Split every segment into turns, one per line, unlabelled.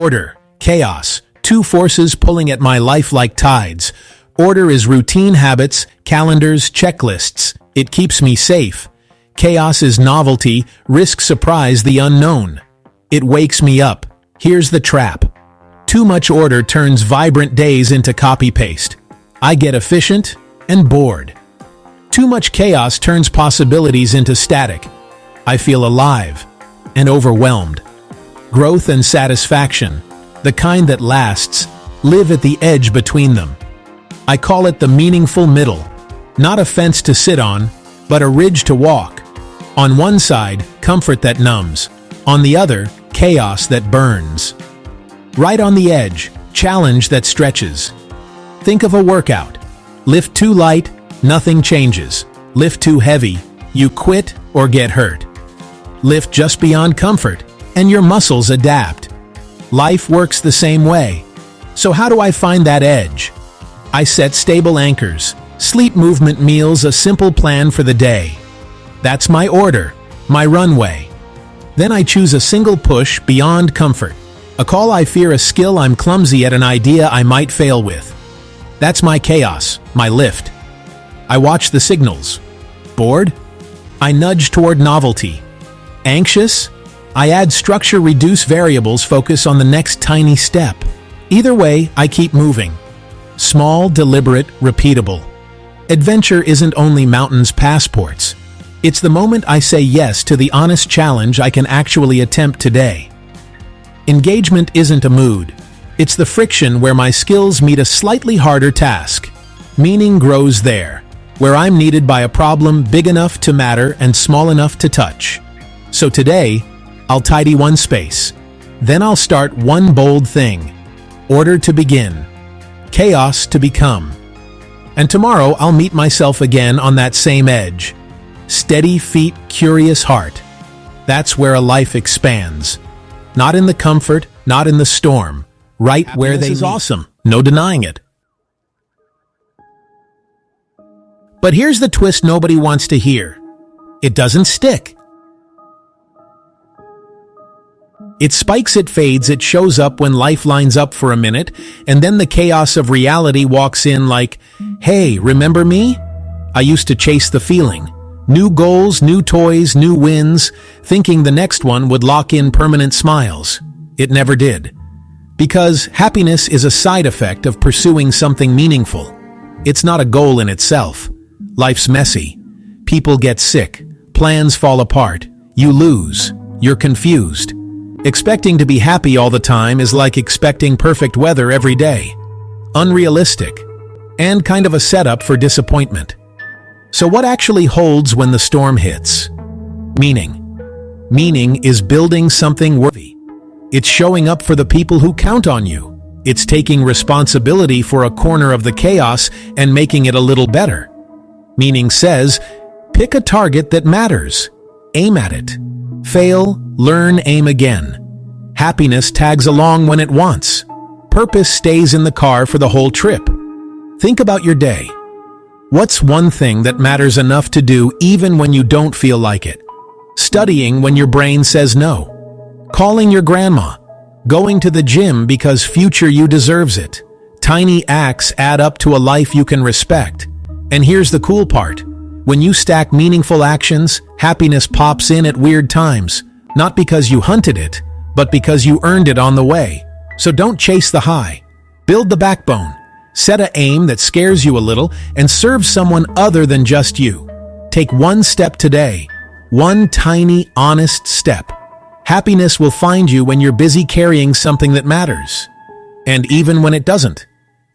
Order, chaos, two forces pulling at my life like tides. Order is routine habits, calendars, checklists. It keeps me safe. Chaos is novelty, risk, surprise, the unknown. It wakes me up. Here's the trap. Too much order turns vibrant days into copy-paste. I get efficient and bored. Too much chaos turns possibilities into static. I feel alive and overwhelmed. Growth and satisfaction, the kind that lasts, live at the edge between them. I call it the meaningful middle. Not a fence to sit on, but a ridge to walk. On one side, comfort that numbs. On the other, chaos that burns. Right on the edge, challenge that stretches. Think of a workout. Lift too light, nothing changes. Lift too heavy, you quit or get hurt. Lift just beyond comfort, and your muscles adapt. Life works the same way. So how do I find that edge? I set stable anchors, sleep, movement, meals, a simple plan for the day. That's my order, my runway. Then I choose a single push beyond comfort. A call I fear, a skill I'm clumsy at, an idea I might fail with. That's my chaos, my lift. I watch the signals. Bored? I nudge toward novelty. Anxious? I add structure, reduce variables, focus on the next tiny step. Either way, I keep moving. Small, deliberate, repeatable. Adventure isn't only mountains, passports. It's the moment I say yes to the honest challenge I can actually attempt today. Engagement isn't a mood. It's the friction where my skills meet a slightly harder task. Meaning grows there, where I'm needed by a problem big enough to matter and small enough to touch. So today, I'll tidy one space. Then I'll start one bold thing. Order to begin. Chaos to become. And tomorrow I'll meet myself again on that same edge. Steady feet, curious heart. That's where a life expands. Not in the comfort, not in the storm. Right where they meet. This is awesome. No denying it. But here's the twist nobody wants to hear. It doesn't stick. It spikes, it fades, it shows up when life lines up for a minute, and then the chaos of reality walks in like, hey, remember me? I used to chase the feeling. New goals, new toys, new wins, thinking the next one would lock in permanent smiles. It never did. Because happiness is a side effect of pursuing something meaningful. It's not a goal in itself. Life's messy. People get sick. Plans fall apart. You lose. You're confused. Expecting to be happy all the time is like expecting perfect weather every day. Unrealistic. And kind of a setup for disappointment. So what actually holds when the storm hits? Meaning. Meaning is building something worthy. It's showing up for the people who count on you. It's taking responsibility for a corner of the chaos and making it a little better. Meaning says, pick a target that matters. Aim at it. Fail, learn, aim again. Happiness tags along when it wants. Purpose stays in the car for the whole trip. Think about your day. What's one thing that matters enough to do even when you don't feel like it? Studying when your brain says no. Calling your grandma. Going to the gym because future you deserves it. Tiny acts add up to a life you can respect. And here's the cool part. When you stack meaningful actions, happiness pops in at weird times. Not because you hunted it, but because you earned it on the way. So don't chase the high. Build the backbone. Set an aim that scares you a little and serve someone other than just you. Take one step today. One tiny, honest step. Happiness will find you when you're busy carrying something that matters. And even when it doesn't,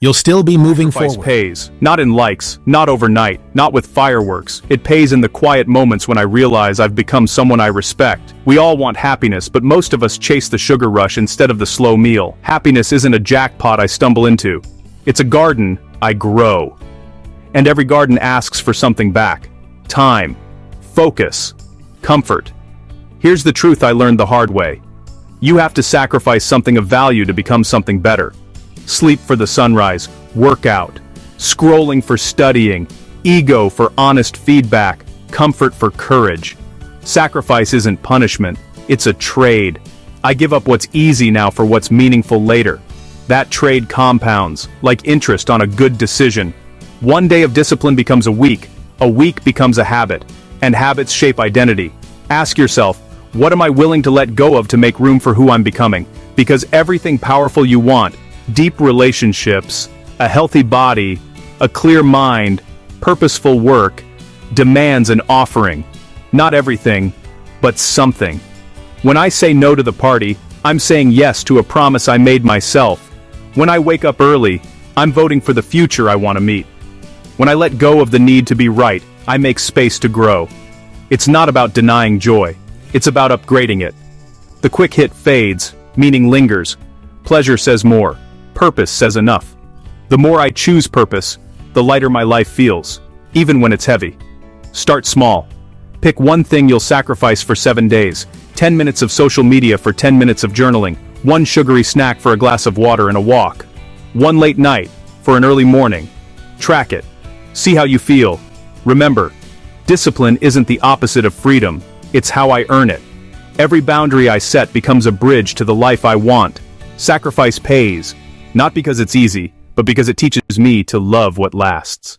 you'll still be moving forward.
Pays. Not in likes, not overnight, not with fireworks. It pays in the quiet moments when I realize I've become someone I respect. We all want happiness, but most of us chase the sugar rush instead of the slow meal. Happiness isn't a jackpot I stumble into. It's a garden I grow. And every garden asks for something back. Time. Focus. Comfort. Here's the truth I learned the hard way. You have to sacrifice something of value to become something better. Sleep for the sunrise, workout, scrolling for studying, ego for honest feedback, comfort for courage. Sacrifice isn't punishment, it's a trade. I give up what's easy now for what's meaningful later. That trade compounds, like interest on a good decision. One day of discipline becomes a week becomes a habit, and habits shape identity. Ask yourself, what am I willing to let go of to make room for who I'm becoming? Because everything powerful you want, deep relationships, a healthy body, a clear mind, purposeful work, demands an offering. Not everything, but something. When I say no to the party, I'm saying yes to a promise I made myself. When I wake up early, I'm voting for the future I want to meet. When I let go of the need to be right, I make space to grow. It's not about denying joy. It's about upgrading it. The quick hit fades, meaning lingers. Pleasure says more. Purpose says enough. The more I choose purpose, the lighter my life feels, even when it's heavy. Start small. Pick one thing you'll sacrifice for 7 days. 10 minutes of social media for 10 minutes of journaling. One sugary snack for a glass of water and a walk. One late night for an early morning. Track it. See how you feel. Remember, discipline isn't the opposite of freedom, it's how I earn it. Every boundary I set becomes a bridge to the life I want. Sacrifice pays, not because it's easy, but because it teaches me to love what lasts.